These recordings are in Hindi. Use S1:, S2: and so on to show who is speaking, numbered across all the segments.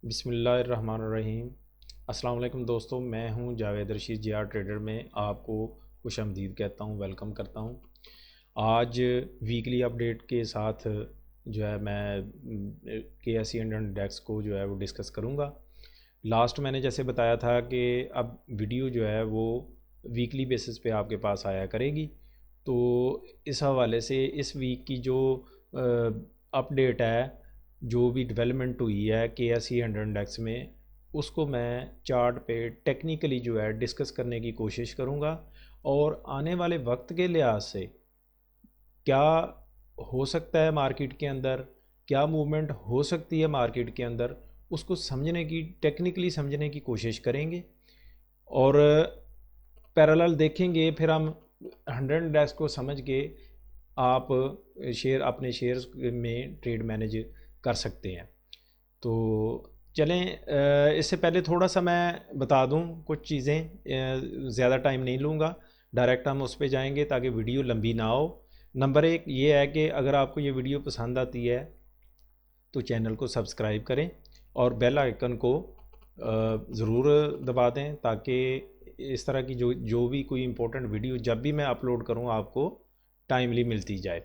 S1: बिस्मिल्लाहिर्रहमानिर्रहीम। अस्सलाम वालेकुम दोस्तों, मैं हूं जावेद रशीद जे आर ट्रेडर में आपको खुश आमदीद कहता हूं, वेलकम करता हूं। आज वीकली अपडेट के साथ जो है मैं के एस सी इंडेक्स को जो है वो डिस्कस करूंगा। लास्ट मैंने जैसे बताया था कि अब वीडियो जो है वो वीकली बेसिस पे आपके पास आया करेगी। तो इस हवाले से इस वीक की जो अपडेट है, जो भी डेवलपमेंट हुई है के एस सी हंड्रेड इंडेक्स में, उसको मैं चार्ट पे टेक्निकली जो है डिस्कस करने की कोशिश करूँगा। और आने वाले वक्त के लिहाज से क्या हो सकता है मार्केट के अंदर, क्या मूवमेंट हो सकती है मार्केट के अंदर, उसको समझने की, टेक्निकली समझने की कोशिश करेंगे। और पैरेलल देखेंगे, फिर हम 100 डेस्क को समझ के आप शेयर, अपने शेयर्स में ट्रेड मैनेज कर सकते हैं। तो चलें, इससे पहले थोड़ा सा मैं बता दूं कुछ चीज़ें, ज़्यादा टाइम नहीं लूँगा, डायरेक्ट हम उस पर जाएंगे ताकि वीडियो लंबी ना हो। नंबर एक ये है कि अगर आपको ये वीडियो पसंद आती है तो चैनल को सब्सक्राइब करें और बेल आइकन को ज़रूर दबा दें, ताकि इस तरह की जो जो भी कोई इम्पोर्टेंट वीडियो जब भी मैं अपलोड करूं आपको टाइमली मिलती जाए।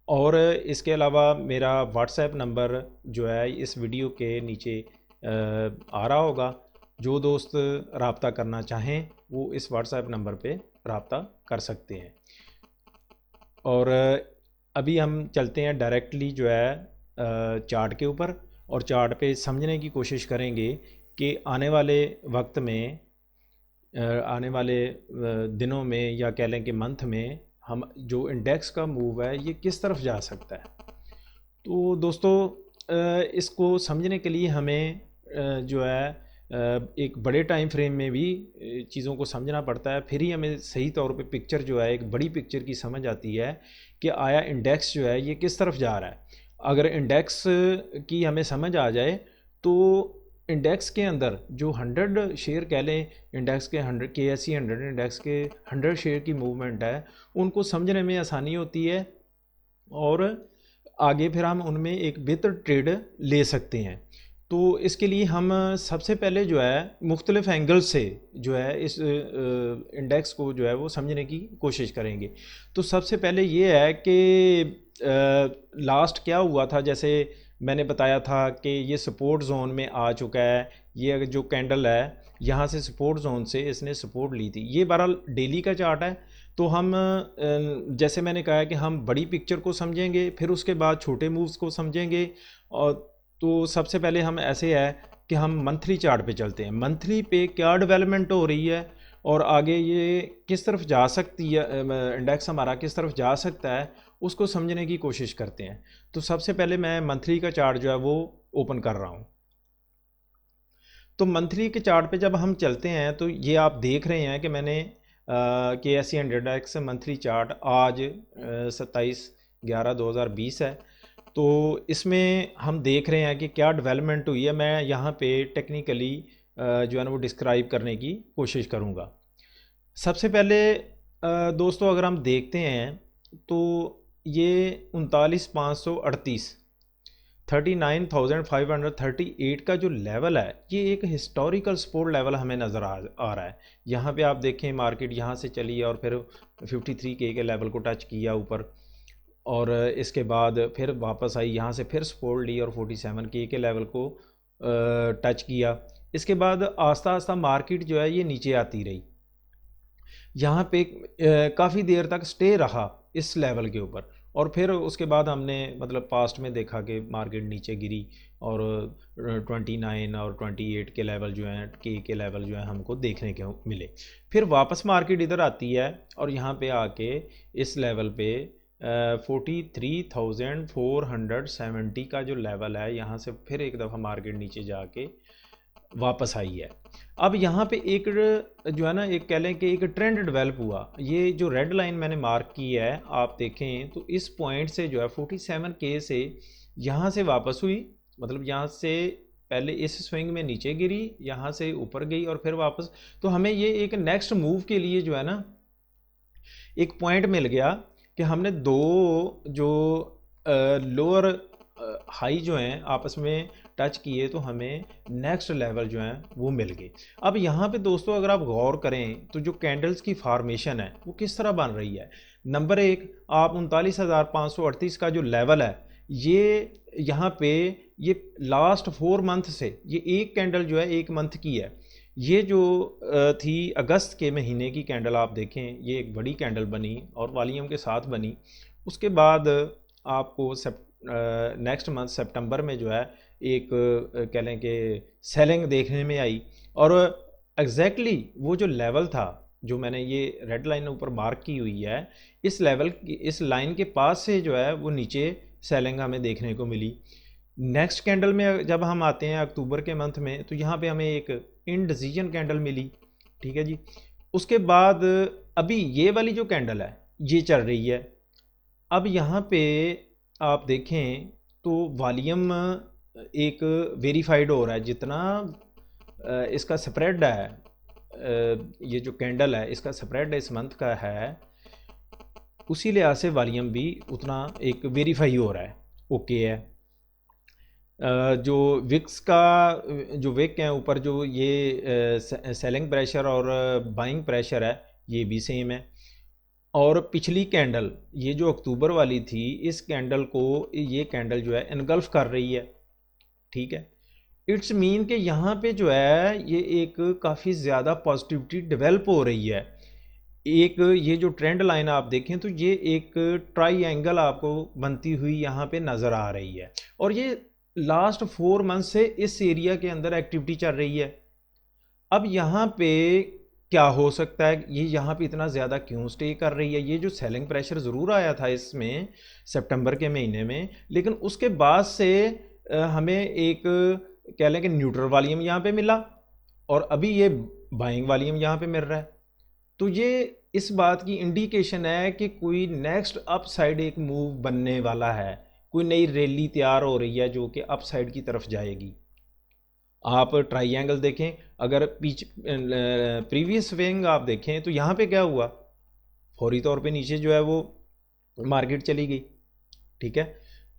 S1: और इसके अलावा मेरा व्हाट्सएप नंबर जो है इस वीडियो के नीचे आ रहा होगा। जो दोस्त रब्ता करना चाहें वो इस व्हाट्सएप नंबर पे रब्ता कर सकते हैं। और अभी हम चलते हैं डायरेक्टली जो है चार्ट के ऊपर, और चार्ट पे समझने की कोशिश करेंगे कि आने वाले वक्त में, आने वाले दिनों में, या कह लें कि मंथ में, हम जो इंडेक्स का मूव है ये किस तरफ जा सकता है। तो दोस्तों, इसको समझने के लिए हमें जो है एक बड़े टाइम फ्रेम में भी चीज़ों को समझना पड़ता है, फिर ही हमें सही तौर पे पिक्चर जो है, एक बड़ी पिक्चर की समझ आती है कि आया इंडेक्स जो है ये किस तरफ जा रहा है। अगर इंडेक्स की हमें समझ आ जाए तो इंडेक्स के अंदर जो 100 शेयर कह लें, इंडेक्स के 100, के एस सी 100 इंडेक्स के 100 शेयर की मूवमेंट है, उनको समझने में आसानी होती है। और आगे फिर हम उनमें एक बेहतर ट्रेड ले सकते हैं। तो इसके लिए हम सबसे पहले जो है मुख्तलिफ एंगल से जो है इस इंडेक्स को जो है वो समझने की कोशिश करेंगे। तो सबसे पहले ये है कि लास्ट क्या हुआ था। जैसे मैंने बताया था कि ये सपोर्ट जोन में आ चुका है। ये जो कैंडल है, यहाँ से सपोर्ट जोन से इसने सपोर्ट ली थी। ये बहरहाल डेली का चार्ट है। तो हम जैसे मैंने कहा है कि हम बड़ी पिक्चर को समझेंगे, फिर उसके बाद छोटे मूव्स को समझेंगे। और तो सबसे पहले हम ऐसे है कि हम मंथली चार्ट पे चलते हैं। मंथली पे क्या डेवलपमेंट हो रही है और आगे ये किस तरफ जा सकती है, इंडेक्स हमारा किस तरफ जा सकता है, उसको समझने की कोशिश करते हैं। तो सबसे पहले मैं मंथली का चार्ट जो है वो ओपन कर रहा हूँ। तो मंथली के चार्ट पे जब हम चलते हैं तो ये आप देख रहे हैं कि मैंने के एस सी 100 मंथली चार्ट आज 27/11/2020 है। तो इसमें हम देख रहे हैं कि क्या डेवलपमेंट हुई है। मैं यहाँ पे टेक्निकली जो है ना वो डिस्क्राइब करने की कोशिश करूँगा। सबसे पहले दोस्तों अगर हम देखते हैं तो ये 39,538, 39,538 का जो लेवल है, ये एक हिस्टोरिकल सपोर्ट लेवल हमें नज़र आ रहा है। यहाँ पे आप देखें मार्केट यहाँ से चली और फिर 53K के लेवल को टच किया ऊपर, और इसके बाद फिर वापस आई, यहाँ से फिर सपोर्ट ली और 47K के लेवल को टच किया। इसके बाद आस्ता आस्ता मार्केट जो है ये नीचे आती रही। यहाँ पे काफ़ी देर तक स्टे रहा इस लेवल के ऊपर, और फिर उसके बाद हमने मतलब पास्ट में देखा कि मार्केट नीचे गिरी और 29 और 28 के लेवल जो हैं, के लेवल जो हैं हमको देखने के मिले। फिर वापस मार्केट इधर आती है और यहाँ पे आके इस लेवल पे 43,470 का जो लेवल है, यहाँ से फिर एक दफ़ा मार्केट नीचे जाके वापस आई है। अब यहाँ पे एक जो है ना, एक कह लें कि एक ट्रेंड डेवलप हुआ। ये जो रेड लाइन मैंने मार्क की है, आप देखें तो इस पॉइंट से जो है 47K से यहाँ से वापस हुई, मतलब यहाँ से पहले इस स्विंग में नीचे गिरी, यहाँ से ऊपर गई और फिर वापस। तो हमें ये एक नेक्स्ट मूव के लिए जो है ना एक पॉइंट मिल गया कि हमने दो जो लोअर हाई जो हैं आपस में टच किए तो हमें नेक्स्ट लेवल जो है वो मिल गए। अब यहाँ पे दोस्तों अगर आप गौर करें तो जो कैंडल्स की फार्मेशन है वो किस तरह बन रही है। नंबर एक, आप 39,538 का जो लेवल है ये यहाँ पे ये लास्ट 4 मंथ से ये एक कैंडल जो है 1 मंथ की है। ये जो थी अगस्त के महीने की कैंडल, आप देखें ये एक बड़ी कैंडल बनी और वॉल्यूम के साथ बनी। उसके बाद आपको नेक्स्ट मंथ सितंबर में जो है एक कह लें कि सेलिंग देखने में आई और एग्जैक्टली वो जो लेवल था जो मैंने ये रेड लाइन ऊपर मार्क की हुई है, इस लेवल की इस लाइन के पास से जो है वो नीचे सेलिंग हमें देखने को मिली। नेक्स्ट कैंडल में जब हम आते हैं अक्टूबर के मंथ में तो यहाँ पे हमें एक इनडिसीजन कैंडल मिली, ठीक है जी। उसके बाद अभी ये वाली जो कैंडल है ये चल रही है। अब यहाँ पे आप देखें तो वॉल्यूम एक वेरीफाइड हो रहा है, जितना इसका स्प्रेड है, ये जो कैंडल है इसका स्प्रेड इस मंथ का है, उसी लिहाज से वॉल्यूम भी उतना एक वेरीफाई हो रहा है, ओके है। जो विक्स का जो विक है ऊपर जो ये सेलिंग प्रेशर और बाइंग प्रेशर है ये भी सेम है। और पिछली कैंडल ये जो अक्टूबर वाली थी, इस कैंडल को ये कैंडल जो है एनगल्फ कर रही है, ठीक है। इट्स मीन कि यहाँ पे जो है ये एक काफ़ी ज़्यादा पॉजिटिविटी डेवलप हो रही है। एक ये जो ट्रेंड लाइन आप देखें तो ये एक ट्राइएंगल आपको बनती हुई यहाँ पे नज़र आ रही है और ये लास्ट 4 मंथ से इस एरिया के अंदर एक्टिविटी चल रही है। अब यहाँ पे क्या हो सकता है, ये यहाँ पे इतना ज़्यादा क्यों स्टे कर रही है। ये जो सेलिंग प्रेशर ज़रूर आया था इसमें सितंबर के महीने में, लेकिन उसके बाद से हमें एक कह लें कि न्यूट्रल वॉल्यूम यहाँ पे मिला और अभी ये बाइंग वॉल्यूम यहाँ पे मिल रहा है। तो ये इस बात की इंडिकेशन है कि कोई नेक्स्ट अप साइड एक मूव बनने वाला है, कोई नई रैली तैयार हो रही है जो कि अप साइड की तरफ जाएगी। आप ट्राइएंगल देखें, अगर प्रीवियस स्विंग आप देखें तो यहाँ पे क्या हुआ, फौरी तौर पे नीचे जो है वो मार्केट चली गई, ठीक है।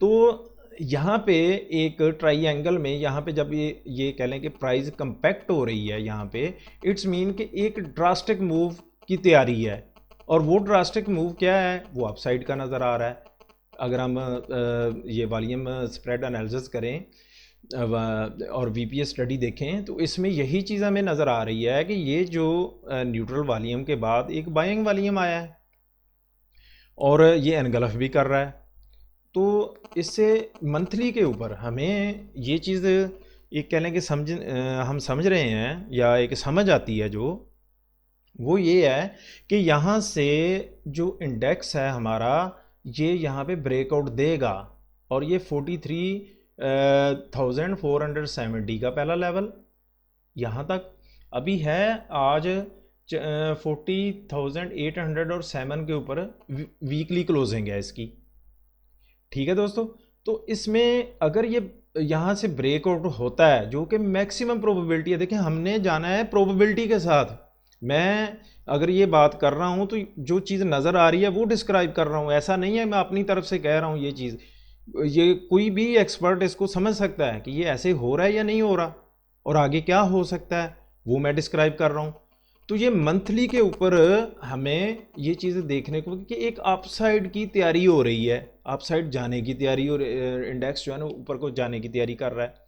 S1: तो यहाँ पे एक ट्राइएंगल में यहाँ पे जब ये कह लें कि प्राइस कंपैक्ट हो रही है यहाँ पे, इट्स मीन कि एक ड्रास्टिक मूव की तैयारी है और वो ड्रास्टिक मूव क्या है, वो अपसाइड का नज़र आ रहा है। अगर हम ये वॉल्यूम स्प्रेड एनालिसिस करें और वीपीएस स्टडी देखें तो इसमें यही चीज़ हमें नज़र आ रही है कि ये जो न्यूट्रल वॉल्यूम के बाद एक बाइंग वॉल्यूम आया है और ये एनगल्फ भी कर रहा है। तो इससे मंथली के ऊपर हमें ये चीज़ एक कह लें कि हम समझ रहे हैं या एक समझ आती है जो वो ये है कि यहाँ से जो इंडेक्स है हमारा ये यहाँ पे ब्रेकआउट देगा और ये 43,470 का पहला लेवल यहाँ तक अभी है। आज 40,807 के ऊपर वीकली क्लोजिंग है इसकी, ठीक है दोस्तों। तो इसमें अगर ये यहाँ से ब्रेकआउट होता है जो कि मैक्सिमम प्रोबेबिलिटी है, देखिए हमने जाना है प्रोबेबिलिटी के साथ। मैं अगर ये बात कर रहा हूँ तो जो चीज़ नज़र आ रही है वो डिस्क्राइब कर रहा हूँ, ऐसा नहीं है मैं अपनी तरफ से कह रहा हूँ ये चीज़। ये कोई भी एक्सपर्ट इसको समझ सकता है कि ये ऐसे हो रहा है या नहीं हो रहा और आगे क्या हो सकता है, वो मैं डिस्क्राइब कर रहा हूँ। तो ये मंथली के ऊपर हमें ये चीज़ देखने को कि एक अपसाइड की तैयारी हो रही है, अपसाइड जाने की तैयारी और इंडेक्स जो है ना ऊपर को जाने की तैयारी कर रहा है।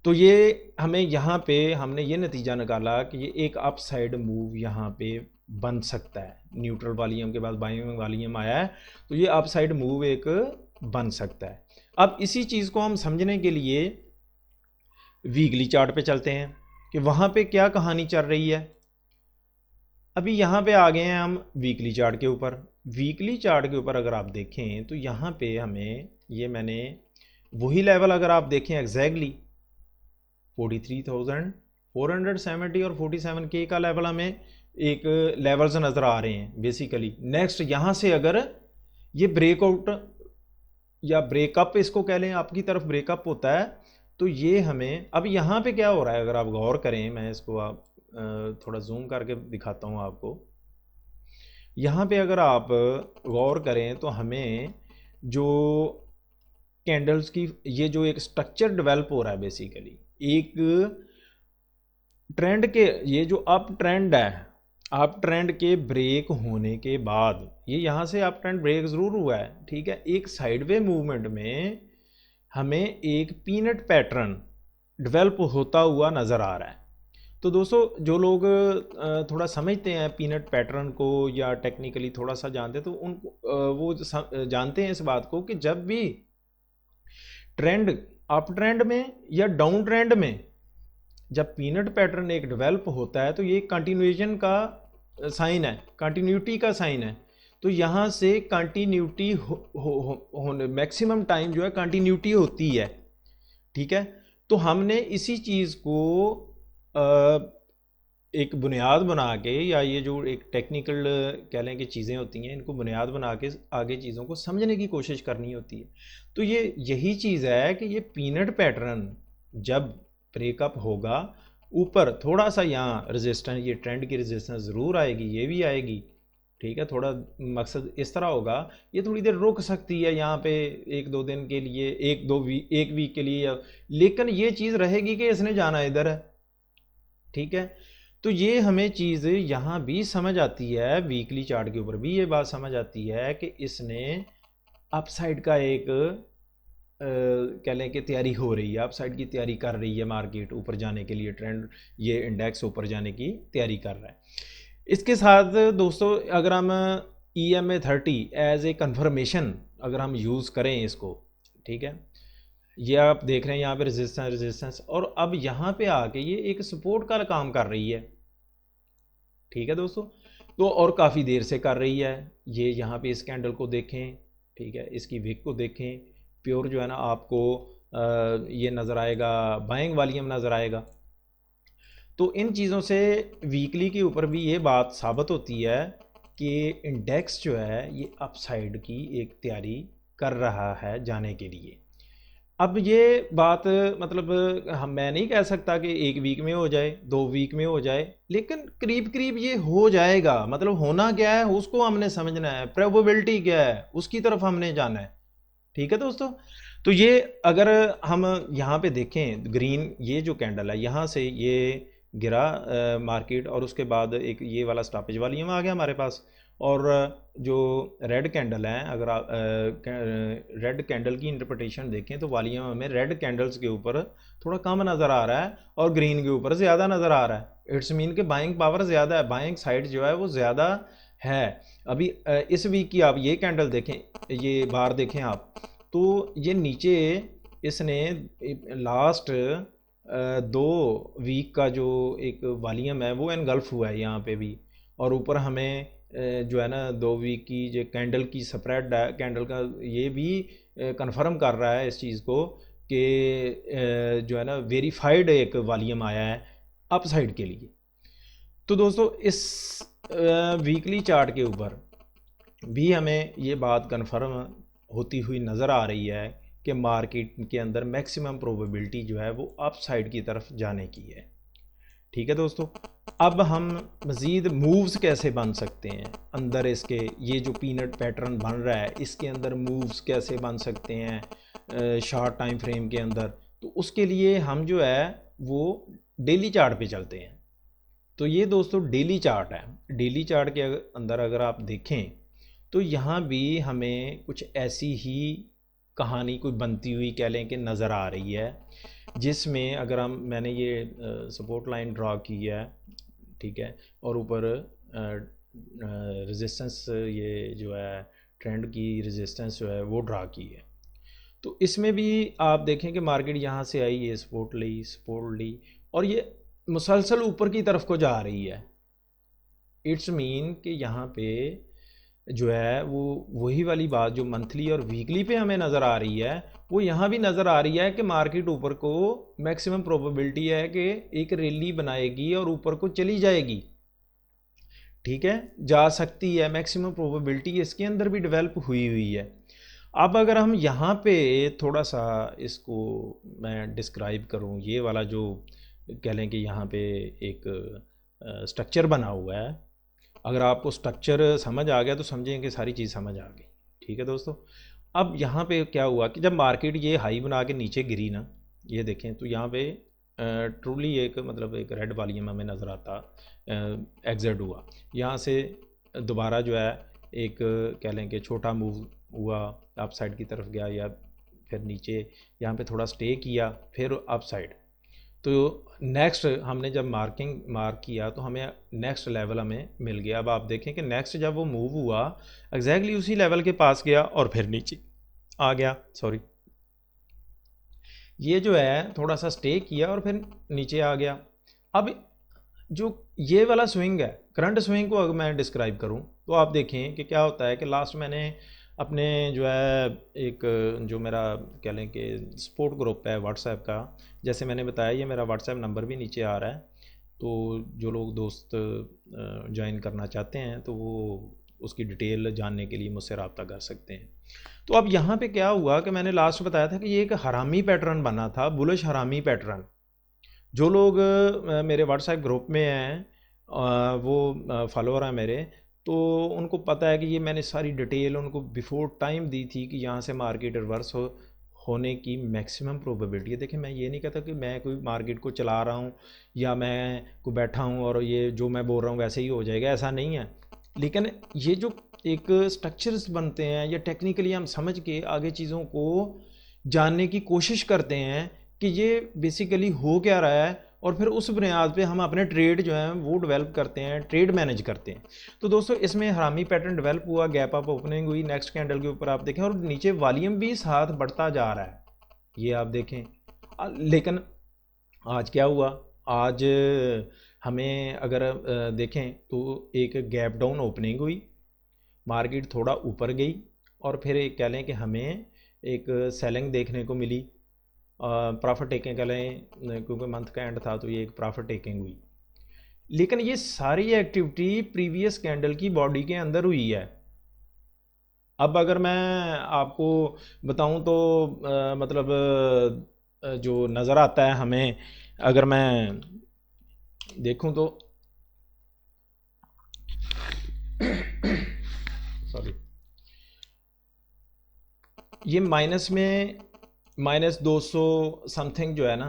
S1: तो ये हमें यहाँ पे हमने ये नतीजा निकाला कि ये एक अपसाइड मूव यहाँ पे बन सकता है। न्यूट्रल वॉल्यूम के बाद बाइंग वॉल्यूम आया है तो ये अपसाइड मूव एक बन सकता है। अब इसी चीज़ को हम समझने के लिए वीकली चार्ट पे चलते हैं कि वहाँ पे क्या कहानी चल रही है। अभी यहाँ पे आ गए हैं हम वीकली चार्ट के ऊपर। वीकली चार्ट के ऊपर अगर आप देखें तो यहाँ पे हमें ये मैंने वही लेवल अगर आप देखें एग्जैक्टली 43,470 और 47K का लेवल हमें एक लेवल्स नज़र आ रहे हैं बेसिकली। नेक्स्ट यहाँ से अगर ये ब्रेकआउट या ब्रेकअप इसको कह लें, आपकी तरफ ब्रेकअप होता है तो ये हमें अब यहाँ पे क्या हो रहा है अगर आप गौर करें, मैं इसको आप थोड़ा जूम करके दिखाता हूँ आपको। यहाँ पे अगर आप गौर करें तो हमें जो कैंडल्स की ये जो एक स्ट्रक्चर डेवलप हो रहा है, बेसिकली एक ट्रेंड के, ये जो अप ट्रेंड है, अप ट्रेंड के ब्रेक होने के बाद ये यहाँ से अप ट्रेंड ब्रेक ज़रूर हुआ है, ठीक है, एक साइडवे मूवमेंट में हमें एक पीनट पैटर्न डेवलप होता हुआ नज़र आ रहा है। तो दोस्तों जो लोग थोड़ा समझते हैं पीनट पैटर्न को या टेक्निकली थोड़ा सा जानते हैं, तो उनको वो जानते हैं इस बात को कि जब भी ट्रेंड अप ट्रेंड में या डाउन ट्रेंड में जब पीनट पैटर्न एक डेवलप होता है तो ये कंटिन्यूएशन का साइन है, कंटिन्यूटी का साइन है। तो यहाँ से कंटिन्यूटी होने मैक्सिमम टाइम जो है कंटिन्यूटी होती है, ठीक है। तो हमने इसी चीज़ को एक बुनियाद बना के, या ये जो एक टेक्निकल कह लें कि चीज़ें होती हैं, इनको बुनियाद बना के आगे चीज़ों को समझने की कोशिश करनी होती है। तो ये यही चीज़ है कि ये पीनट पैटर्न जब ब्रेकअप होगा, ऊपर थोड़ा सा यहाँ रेजिस्टेंस, ये ट्रेंड की रेजिस्टेंस ज़रूर आएगी, ये भी आएगी, ठीक है। थोड़ा मकसद इस तरह होगा, ये थोड़ी देर रुक सकती है यहाँ पे एक दो दिन के लिए, एक वीक के लिए, लेकिन ये चीज़ रहेगी कि इसने जाना इधर है, ठीक है। तो ये हमें चीज़ यहाँ भी समझ आती है, वीकली चार्ट के ऊपर भी ये बात समझ आती है कि इसने अपसाइड का एक कह लें कि तैयारी हो रही है, अपसाइड की तैयारी कर रही है मार्केट ऊपर जाने के लिए, ट्रेंड ये इंडेक्स ऊपर जाने की तैयारी कर रहा है। इसके साथ दोस्तों अगर हम EMA30 एज ए कन्फर्मेशन अगर हम यूज़ करें इसको, ठीक है, ये आप देख रहे हैं यहाँ पे रेजिस्टेंस, और अब यहाँ पे आके ये एक सपोर्ट का काम कर रही है, ठीक है दोस्तों। तो और काफ़ी देर से कर रही है, ये यहाँ पे इस कैंडल को देखें, ठीक है, इसकी विक को देखें, प्योर जो है ना आपको ये नज़र आएगा, बाइंग वॉल्यूम नज़र आएगा। तो इन चीज़ों से वीकली के ऊपर भी ये बात साबित होती है कि इंडेक्स जो है ये अपसाइड की एक तैयारी कर रहा है जाने के लिए। अब ये बात मतलब मैं नहीं कह सकता कि एक वीक में हो जाए, 2 वीक में हो जाए, लेकिन करीब करीब ये हो जाएगा। मतलब होना क्या है उसको हमने समझना है, प्रोबेबिलिटी क्या है उसकी तरफ हमने जाना है, ठीक है दोस्तों। तो ये अगर हम यहाँ पे देखें, ग्रीन ये जो कैंडल है यहाँ से ये गिरा मार्केट, और उसके बाद एक ये वाला स्टॉपेज वॉल्यूम आ गया हमारे पास, और जो रेड कैंडल है, अगर आप रेड कैंडल की इंटरप्रिटेशन देखें तो वॉल्यूम हमें रेड कैंडल्स के ऊपर थोड़ा कम नज़र आ रहा है और ग्रीन के ऊपर ज़्यादा नज़र आ रहा है। इट्स मीन कि बाइंग पावर ज़्यादा है, बाइंग साइड जो है वो ज़्यादा है। अभी इस वीक की आप ये कैंडल देखें, ये बार देखें आप, तो ये नीचे इसने लास्ट 2 वीक का जो एक वॉल्यूम है वो एनगल्फ हुआ है यहाँ पे भी, और ऊपर हमें जो है ना 2 वीक की जो कैंडल की स्प्रेड है कैंडल का, ये भी कंफर्म कर रहा है इस चीज़ को कि जो है ना वेरीफाइड एक वॉल्यूम आया है अपसाइड के लिए। तो दोस्तों इस वीकली चार्ट के ऊपर भी हमें ये बात कंफर्म होती हुई नज़र आ रही है कि मार्केट के अंदर मैक्सिमम प्रोबेबिलिटी जो है वो अपसाइड की तरफ जाने की है, ठीक है दोस्तों। अब हम मज़ीद मूव्स कैसे बन सकते हैं अंदर इसके, ये जो पीनट पैटर्न बन रहा है इसके अंदर मूव्स कैसे बन सकते हैं शॉर्ट टाइम फ्रेम के अंदर, तो उसके लिए हम जो है वो डेली चार्ट पे चलते हैं। तो ये दोस्तों डेली चार्ट है, डेली चार्ट के अंदर अगर आप देखें तो यहाँ भी हमें कुछ ऐसी ही कहानी कोई बनती हुई कह लें कि नज़र आ रही है, जिसमें अगर मैंने ये सपोर्ट लाइन ड्रा की है, ठीक है, और ऊपर रेजिस्टेंस ये जो है ट्रेंड की रेजिस्टेंस जो है वो ड्रा की है। तो इसमें भी आप देखें कि मार्केट यहाँ से आई, ये सपोर्ट ली और ये मुसलसल ऊपर की तरफ को जा रही है। इट्स मीन कि यहाँ पे जो है वो वही वाली बात जो मंथली और वीकली पे हमें नज़र आ रही है, वो यहाँ भी नज़र आ रही है कि मार्केट ऊपर को मैक्सिमम प्रोबेबिलिटी है कि एक रैली बनाएगी और ऊपर को चली जाएगी, ठीक है, जा सकती है, मैक्सिमम प्रोबेबिलिटी इसके अंदर भी डेवलप हुई है। अब अगर हम यहाँ पे थोड़ा सा इसको मैं डिस्क्राइब करूँ, ये वाला जो कह लें कि यहाँ पे एक स्ट्रक्चर बना हुआ है, अगर आपको स्ट्रक्चर समझ आ गया तो समझें कि सारी चीज़ समझ आ गई, ठीक है दोस्तों। अब यहाँ पे क्या हुआ कि जब मार्केट ये हाई बना के नीचे गिरी ना, ये देखें तो यहाँ पे ट्रूली एक मतलब एक रेड वॉल्यूम हमें नज़र आता एग्जिट हुआ यहाँ से, दोबारा जो है एक कह लें कि छोटा मूव हुआ, अप साइड की तरफ गया या फिर नीचे यहाँ पे थोड़ा स्टे किया, फिर अप साइड। तो नेक्स्ट हमने जब मार्क किया तो हमें नेक्स्ट लेवल हमें मिल गया। अब आप देखें कि नेक्स्ट जब वो मूव हुआ एग्जैक्टली उसी लेवल के पास गया और फिर नीचे आ गया, सॉरी ये जो है थोड़ा सा स्टे किया और फिर नीचे आ गया। अब जो ये वाला स्विंग है, करंट स्विंग को अगर मैं डिस्क्राइब करूं तो आप देखें कि क्या होता है कि लास्ट मैंने अपने जो है एक जो मेरा कह लें कि सपोर्ट ग्रुप है व्हाट्सएप का, जैसे मैंने बताया ये मेरा व्हाट्सएप नंबर भी नीचे आ रहा है, तो जो लोग दोस्त ज्वाइन करना चाहते हैं तो वो उसकी डिटेल जानने के लिए मुझसे रब्ता कर सकते हैं। तो अब यहाँ पे क्या हुआ कि मैंने लास्ट बताया था कि ये एक हरामी पैटर्न बना था, बुलिश हरामी पैटर्न। जो लोग मेरे व्हाट्सएप ग्रुप में हैं वो फॉलोअर हैं मेरे, तो उनको पता है कि ये मैंने सारी डिटेल उनको बिफोर टाइम दी थी कि यहाँ से मार्केट रिवर्स होने की मैक्सिमम प्रोबेबिलिटी है। देखिए मैं ये नहीं कहता कि मैं कोई मार्केट को चला रहा हूँ या मैं को बैठा हूँ और ये जो मैं बोल रहा हूँ वैसे ही हो जाएगा, ऐसा नहीं है। लेकिन ये जो एक स्ट्रक्चर्स बनते हैं या टेक्निकली हम समझ के आगे चीज़ों को जानने की कोशिश करते हैं कि ये बेसिकली हो क्या रहा है, और फिर उस बुनियाद पे हम अपने ट्रेड जो है वो डेवलप करते हैं, ट्रेड मैनेज करते हैं। तो दोस्तों इसमें हरामी पैटर्न डेवलप हुआ, गैप अप ओपनिंग हुई नेक्स्ट कैंडल के ऊपर आप देखें, और नीचे वॉल्यूम भी साथ बढ़ता जा रहा है, ये आप देखें। लेकिन आज क्या हुआ, आज हमें अगर देखें तो एक गैप डाउन ओपनिंग हुई, मार्केट थोड़ा ऊपर गई और फिर एक कह लें कि हमें एक सेलिंग देखने को मिली, प्रॉफिट टेकिंग कह लें क्योंकि मंथ का एंड था तो ये एक प्रॉफिट टेकिंग हुई। लेकिन ये सारी एक्टिविटी प्रीवियस कैंडल की बॉडी के अंदर हुई है। अब अगर मैं आपको बताऊं तो मतलब जो नज़र आता है हमें, अगर मैं देखूं तो सॉरी ये माइनस में -200 समथिंग जो है ना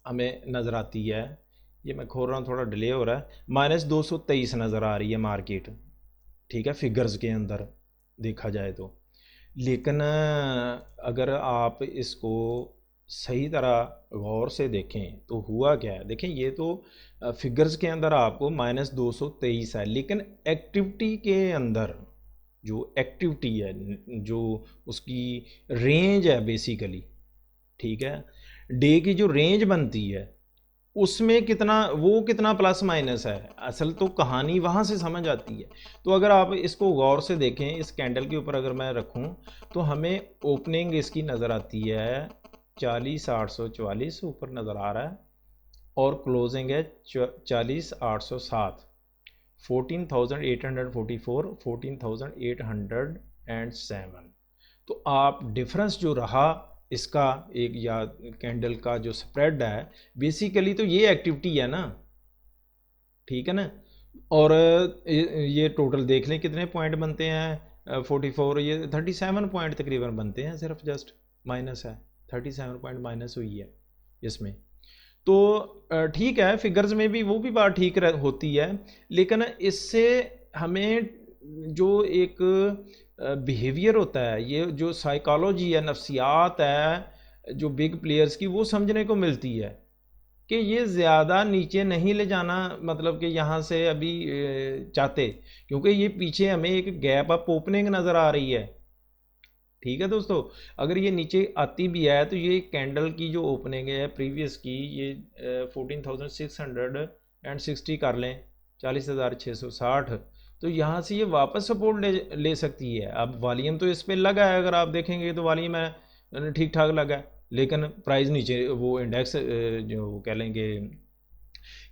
S1: हमें नज़र आती है। ये मैं खोल रहा हूँ, थोड़ा डिले हो रहा है। -223 नज़र आ रही है मार्केट, ठीक है, फिगर्स के अंदर देखा जाए तो। लेकिन अगर आप इसको सही तरह गौर से देखें तो हुआ क्या है, देखें ये तो फिगर्स के अंदर आपको -223 है, लेकिन एक्टिविटी के अंदर जो एक्टिविटी है, जो उसकी रेंज है बेसिकली, ठीक है, डे की जो रेंज बनती है उसमें कितना प्लस माइनस है, असल तो कहानी वहाँ से समझ आती है। तो अगर आप इसको गौर से देखें, इस कैंडल के ऊपर अगर मैं रखूं तो हमें ओपनिंग इसकी नज़र आती है 40,844 ऊपर नज़र आ रहा है, और क्लोजिंग है 40,807, 14,844, 14,807। तो आप डिफरेंस जो रहा इसका एक या कैंडल का जो स्प्रेड है, बेसिकली तो ये एक्टिविटी है ना, ठीक है ना। और ये टोटल देख लें कितने पॉइंट बनते हैं 44, ये 37 पॉइंट तकरीबन बनते हैं, सिर्फ जस्ट माइनस है 37 पॉइंट माइनस हुई है इसमें। तो ठीक है, फिगर्स में भी वो भी बात ठीक होती है, लेकिन इससे हमें जो एक बिहेवियर होता है, ये जो साइकोलॉजी है, नफ्सियात है जो बिग प्लेयर्स की, वो समझने को मिलती है कि ये ज़्यादा नीचे नहीं ले जाना, मतलब कि यहाँ से अभी चाहते, क्योंकि ये पीछे हमें एक गैप अप ओपनिंग नज़र आ रही है, ठीक है दोस्तों। अगर ये नीचे आती भी है तो ये कैंडल की जो ओपनिंग है प्रीवियस की, ये 14,660 कर लें, 40,660, तो यहाँ से ये वापस सपोर्ट ले सकती है। अब वॉल्यूम तो इस पर लगा है, अगर आप देखेंगे तो वॉल्यूम है ठीक ठाक लगा है, लेकिन प्राइस नीचे, वो इंडेक्स जो कह लेंगे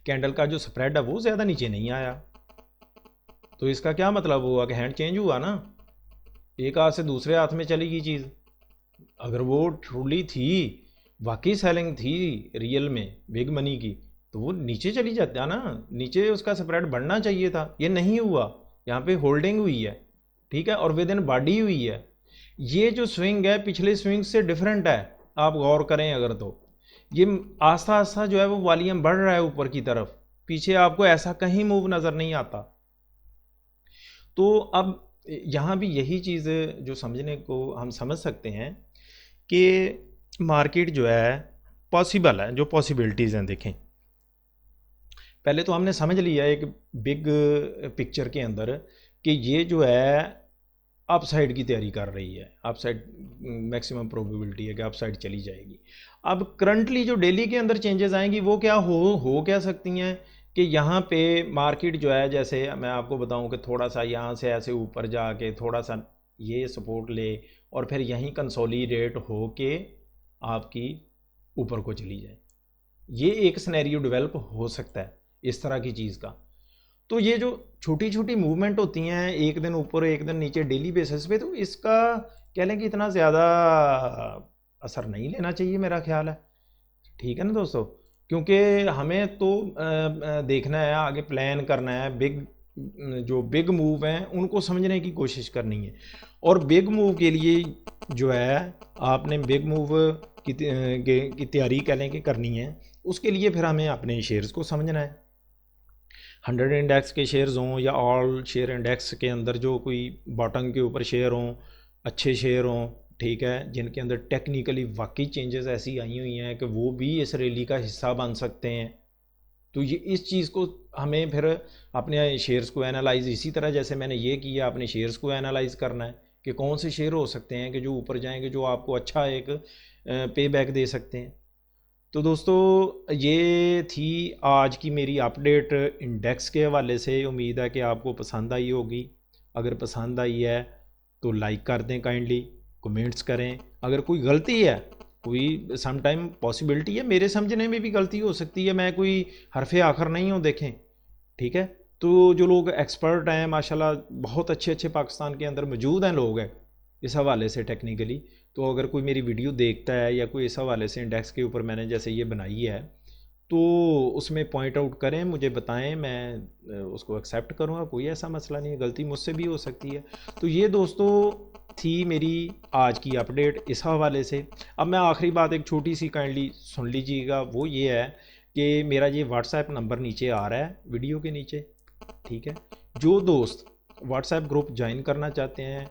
S1: कैंडल का जो स्प्रेड है वो ज़्यादा नीचे नहीं आया। तो इसका क्या मतलब हुआ कि हैंड चेंज हुआ ना, एक हाथ से दूसरे हाथ में चली गई चीज़। अगर वो ट्रूली थी, वाकई सेलिंग थी रियल में बिग मनी की, तो वो नीचे चली जाता ना, नीचे उसका स्प्रेड बढ़ना चाहिए था, ये नहीं हुआ, यहाँ पे होल्डिंग हुई है। ठीक है, और विद इन बढ़ी हुई है। ये जो स्विंग है पिछले स्विंग से डिफरेंट है, आप गौर करें अगर तो ये आस्ता आस्ता जो है वो वॉल्यूम बढ़ रहा है ऊपर की तरफ, पीछे आपको ऐसा कहीं मूव नज़र नहीं आता। तो अब यहाँ भी यही चीज़ जो समझने को हम समझ सकते हैं कि मार्केट जो है पॉसिबल है, जो पॉसिबिलिटीज़ हैं देखें। पहले तो हमने समझ लिया एक बिग पिक्चर के अंदर कि ये जो है अपसाइड की तैयारी कर रही है, अपसाइड मैक्सिमम प्रोबेबिलिटी है कि अपसाइड चली जाएगी। अब करंटली जो डेली के अंदर चेंजेस आएंगी वो क्या हो क्या सकती हैं कि यहाँ पे मार्केट जो है, जैसे मैं आपको बताऊं कि थोड़ा सा यहाँ से ऐसे ऊपर जाके थोड़ा सा ये सपोर्ट ले और फिर यहीं कंसोलिडेट हो के आपकी ऊपर को चली जाए। ये एक सिनेरियो डेवलप हो सकता है इस तरह की चीज़ का। तो ये जो छोटी छोटी मूवमेंट होती हैं, एक दिन ऊपर एक दिन नीचे डेली बेसिस पे, तो इसका कह लें कि इतना ज़्यादा असर नहीं लेना चाहिए मेरा ख्याल है। ठीक है ना दोस्तों, क्योंकि हमें तो देखना है, आगे प्लान करना है, जो बिग मूव हैं उनको समझने की कोशिश करनी है। और बिग मूव के लिए जो है आपने बिग मूव की तैयारी कह लें कि करनी है, उसके लिए फिर हमें अपने शेयर्स को समझना है। 100 इंडेक्स के शेयर्स हों या ऑल शेयर इंडेक्स के अंदर जो कोई बॉटम के ऊपर शेयर हों, अच्छे शेयर हों, ठीक है, जिनके अंदर टेक्निकली वाकई चेंजेस ऐसी आई हुई हैं कि वो भी इस रैली का हिस्सा बन सकते हैं। तो ये इस चीज़ को हमें फिर अपने शेयर्स को एनालाइज, इसी तरह जैसे मैंने ये किया, अपने शेयर्स को एनालाइज करना है कि कौन से शेयर हो सकते हैं कि जो ऊपर जाएंगे, जो आपको अच्छा एक पे बैक दे सकते हैं। तो दोस्तों ये थी आज की मेरी अपडेट इंडेक्स के हवाले से। उम्मीद है कि आपको पसंद आई होगी। अगर पसंद आई है तो लाइक कर दें काइंडली, कमेंट्स करें। अगर कोई गलती है, कोई सम टाइम पॉसिबिलिटी है मेरे समझने में भी गलती हो सकती है, मैं कोई हरफे आखर नहीं हूँ देखें, ठीक है। तो जो लोग एक्सपर्ट हैं माशाल्लाह, बहुत अच्छे अच्छे पाकिस्तान के अंदर मौजूद हैं लोग हैं इस हवाले से टेक्निकली। तो अगर कोई मेरी वीडियो देखता है या कोई इस हवाले से इंडेक्स के ऊपर मैंने जैसे ये बनाई है, तो उसमें पॉइंट आउट करें, मुझे बताएं, मैं उसको एक्सेप्ट करूँगा, कोई ऐसा मसला नहीं है, गलती मुझसे भी हो सकती है। तो ये दोस्तों थी मेरी आज की अपडेट इस हवाले से। अब मैं आखिरी बात एक छोटी सी काइंडली सुन लीजिएगा, वो ये है कि मेरा ये व्हाट्सएप नंबर नीचे आ रहा है वीडियो के नीचे, ठीक है। जो दोस्त व्हाट्सएप ग्रुप ज्वाइन करना चाहते हैं,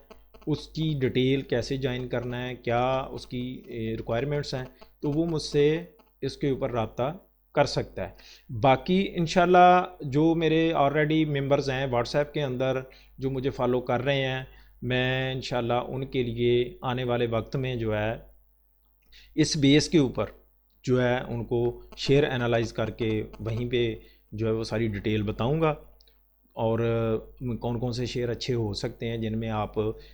S1: उसकी डिटेल कैसे ज्वाइन करना है, क्या उसकी रिक्वायरमेंट्स हैं, तो वो मुझसे इसके ऊपर रब्ता कर सकता है। बाकी इंशाल्लाह जो मेरे ऑलरेडी मेंबर्स हैं व्हाट्सएप के अंदर, जो मुझे फॉलो कर रहे हैं, मैं इंशाल्लाह उनके लिए आने वाले वक्त में जो है इस बेस के ऊपर जो है उनको शेयर एनालाइज करके वहीं पे जो है वो सारी डिटेल बताऊंगा। और कौन कौन से शेयर अच्छे हो सकते हैं जिनमें आप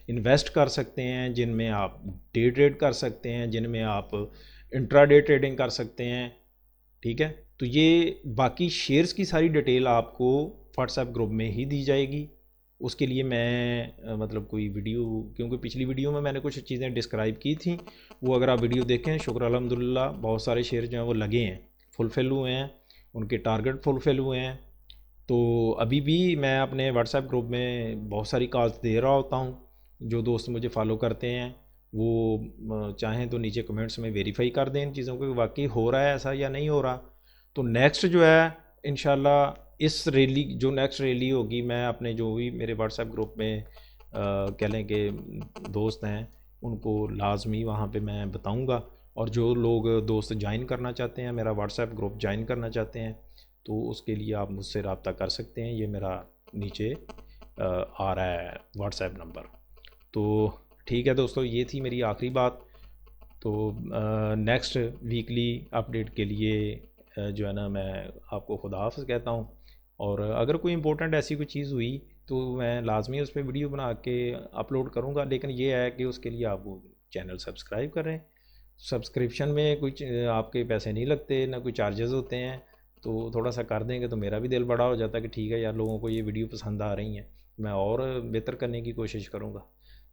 S1: इन्वेस्ट कर सकते हैं, जिनमें आप डे ट्रेड कर सकते हैं, जिनमें आप इंट्राडे ट्रेडिंग कर सकते हैं, ठीक है। तो ये बाकी शेयर्स की सारी डिटेल आपको व्हाट्सएप ग्रुप में ही दी जाएगी। उसके लिए मैं मतलब कोई वीडियो, क्योंकि पिछली वीडियो में मैंने कुछ चीज़ें डिस्क्राइब की थी, वो अगर आप वीडियो देखें, शुक्र अल्हम्दुलिल्लाह बहुत सारे शेयर जो हैं वो लगे हैं, फुलफ़िल हुए हैं, उनके टारगेट फुलफ़िल हुए हैं। तो अभी भी मैं अपने व्हाट्सएप ग्रुप में बहुत सारी कॉल्स दे रहा होता हूँ। जो दोस्त मुझे फॉलो करते हैं वो चाहें तो नीचे कमेंट्स में वेरीफाई कर दें इन चीज़ों को, वाकई हो रहा है ऐसा या नहीं हो रहा। तो नेक्स्ट जो है इंशाल्लाह इस रैली, जो नेक्स्ट रैली होगी, मैं अपने जो भी मेरे व्हाट्सएप ग्रुप में कह लें कि दोस्त हैं उनको लाजमी वहाँ पे मैं बताऊँगा। और जो लोग दोस्त ज्वाइन करना चाहते हैं, मेरा व्हाट्सएप ग्रुप ज्वाइन करना चाहते हैं, तो उसके लिए आप मुझसे रब्ता कर सकते हैं। ये मेरा नीचे आ रहा है व्हाट्सएप नंबर। तो ठीक है दोस्तों, ये थी मेरी आखिरी बात। तो नेक्स्ट वीकली अपडेट के लिए जो है ना मैं आपको खुदा हाफ़िज़ कहता हूँ। और अगर कोई इंपॉर्टेंट ऐसी कोई चीज़ हुई तो मैं लाजमी उस पर वीडियो बना के अपलोड करूँगा, लेकिन ये है कि उसके लिए आप वो चैनल सब्सक्राइब करें। सब्सक्रिप्शन में कुछ आपके पैसे नहीं लगते, ना कोई चार्जेस होते हैं, तो थोड़ा सा कर देंगे तो मेरा भी दिल बड़ा हो जाता है कि ठीक है यार, लोगों को ये वीडियो पसंद आ रही हैं, मैं और बेहतर करने की कोशिश करूँगा।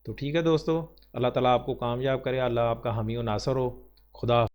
S1: तो ठीक है दोस्तों, अल्लाह ताला आपको कामयाब करे, अल्लाह आपका हामी व नासर हो। खुदा